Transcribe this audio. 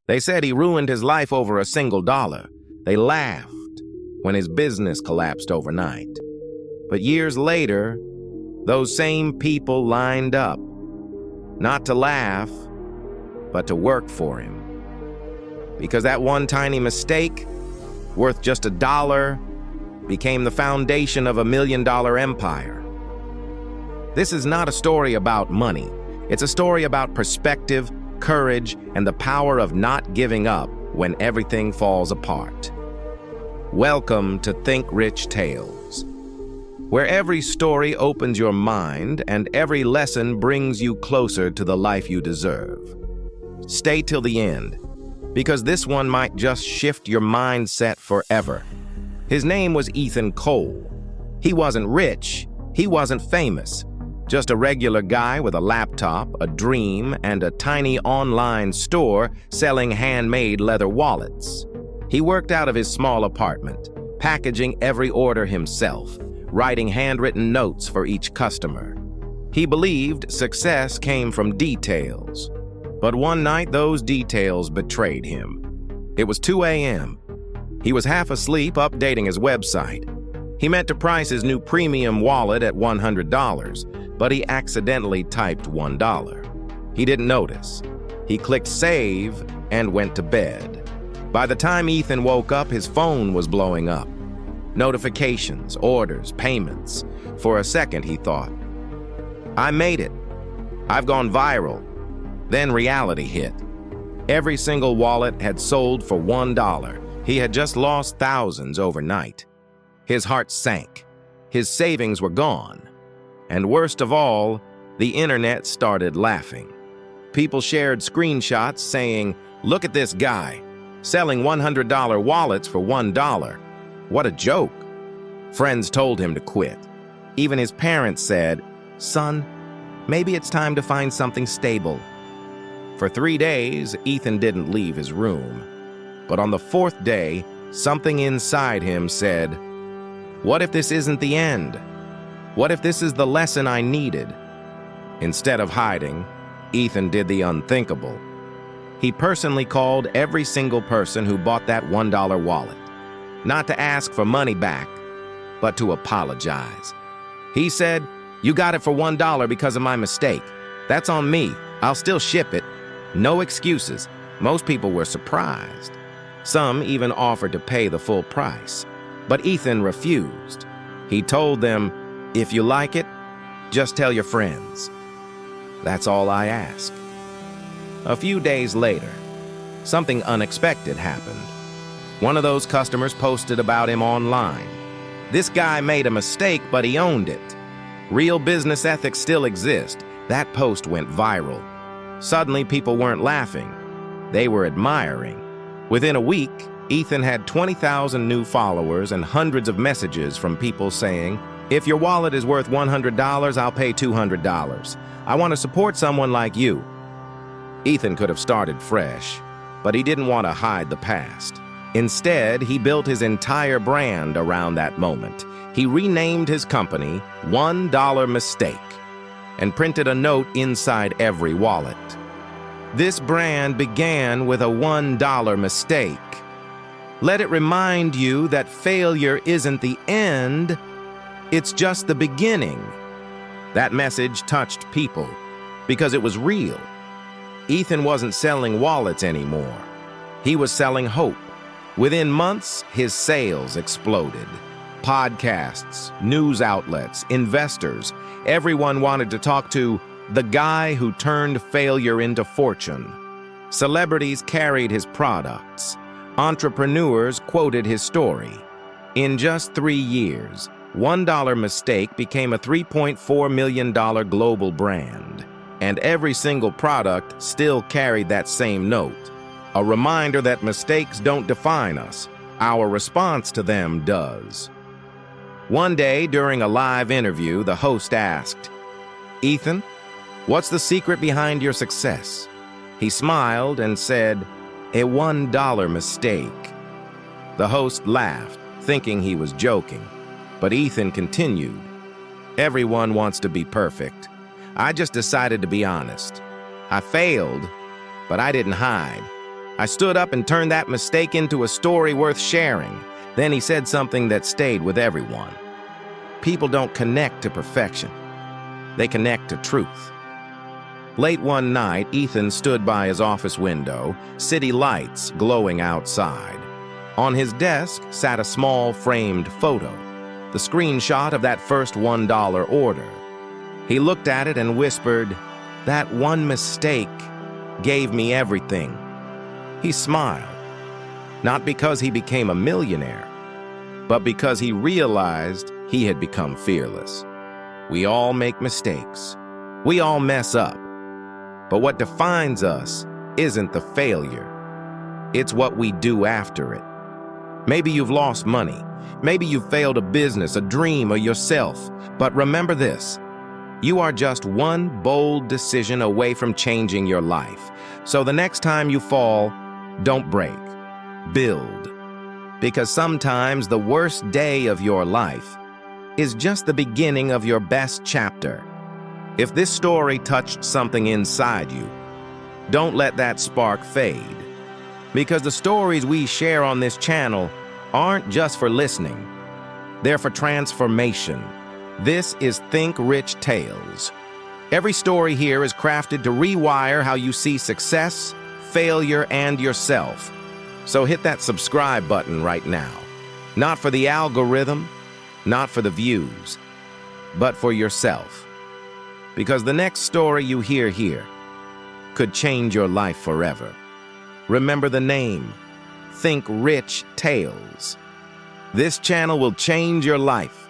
They said he ruined his life over a single dollar. They laughed when his business collapsed overnight. But years later, those same people lined up, not to laugh, but to work for him. Because that one tiny mistake, worth just $1, became the foundation of a $1 million empire. This is not a story about money. It's a story about perspective, courage, and the power of not giving up when everything falls apart. Welcome to Think Rich Tales, where every story opens your mind and every lesson brings you closer to the life you deserve. Stay till the end, because this one might just shift your mindset forever. His name was Ethan Cole. He wasn't rich, he wasn't famous, just a regular guy with a laptop, a dream, and a tiny online store selling handmade leather wallets. He worked out of his small apartment, packaging every order himself, writing handwritten notes for each customer. He believed success came from details. But one night, those details betrayed him. It was 2 a.m. He was half asleep updating his website. He meant to price his new premium wallet at $100, but he accidentally typed $1. He didn't notice. He clicked save and went to bed. By the time Ethan woke up, his phone was blowing up. Notifications, orders, payments. For a second, he thought, I made it. I've gone viral. Then reality hit. Every single wallet had sold for $1. He had just lost thousands overnight. His heart sank. His savings were gone. And worst of all, the internet started laughing. People shared screenshots saying, "Look at this guy, selling $100 wallets for $1. What a joke." Friends told him to quit. Even his parents said, "Son, maybe it's time to find something stable." For 3 days, Ethan didn't leave his room. But on the 4th day, something inside him said, "What if this isn't the end? What if this is the lesson I needed?" Instead of hiding, Ethan did the unthinkable. He personally called every single person who bought that $1 wallet, not to ask for money back, but to apologize. He said, "You got it for $1 because of my mistake. That's on me. I'll still ship it. No excuses." Most people were surprised. Some even offered to pay the full price. But Ethan refused. He told them, "If you like it, just tell your friends. That's all I ask." A few days later, something unexpected happened. One of those customers posted about him online. This guy made a mistake, but he owned it. Real business ethics still exist. That post went viral. Suddenly, people weren't laughing. They were admiring. Within a week, Ethan had 20,000 new followers and hundreds of messages from people saying, "If your wallet is worth $100, I'll pay $200. I want to support someone like you." Ethan could have started fresh, but he didn't want to hide the past. Instead, he built his entire brand around that moment. He renamed his company $1 Mistake and printed a note inside every wallet. This brand began with a $1 mistake. Let it remind you that failure isn't the end, it's just the beginning. That message touched people because it was real. Ethan wasn't selling wallets anymore. He was selling hope. Within months, his sales exploded. Podcasts, news outlets, investors, everyone wanted to talk to the guy who turned failure into fortune. Celebrities carried his products. Entrepreneurs quoted his story. In just 3 years, $1 Mistake became a $3.4 million global brand. And every single product still carried that same note. A reminder that mistakes don't define us. Our response to them does. One day, during a live interview, the host asked, "Ethan, what's the secret behind your success?" He smiled and said, "A $1 mistake." The host laughed, thinking he was joking. But Ethan continued, "Everyone wants to be perfect. I just decided to be honest. I failed, but I didn't hide. I stood up and turned that mistake into a story worth sharing. Then he said something that stayed with everyone. People don't connect to perfection. They connect to truth. Late one night, Ethan stood by his office window, city lights glowing outside. On his desk sat a small framed photo, the screenshot of that first $1 order. He looked at it and whispered, "That one mistake gave me everything." He smiled, not because he became a millionaire, but because he realized he had become fearless. We all make mistakes. We all mess up. But what defines us isn't the failure. It's what we do after it. Maybe you've lost money. Maybe you've failed a business, a dream, or yourself. But remember this: you are just one bold decision away from changing your life. So the next time you fall, don't break. Build. Because sometimes the worst day of your life is just the beginning of your best chapter. If this story touched something inside you, don't let that spark fade. Because the stories we share on this channel aren't just for listening. They're for transformation. This is Think Rich Tales. Every story here is crafted to rewire how you see success, failure, and yourself. So hit that subscribe button right now. Not for the algorithm, not for the views, but for yourself. Because the next story you hear here could change your life forever. Remember the name, Think Rich Tales. This channel will change your life.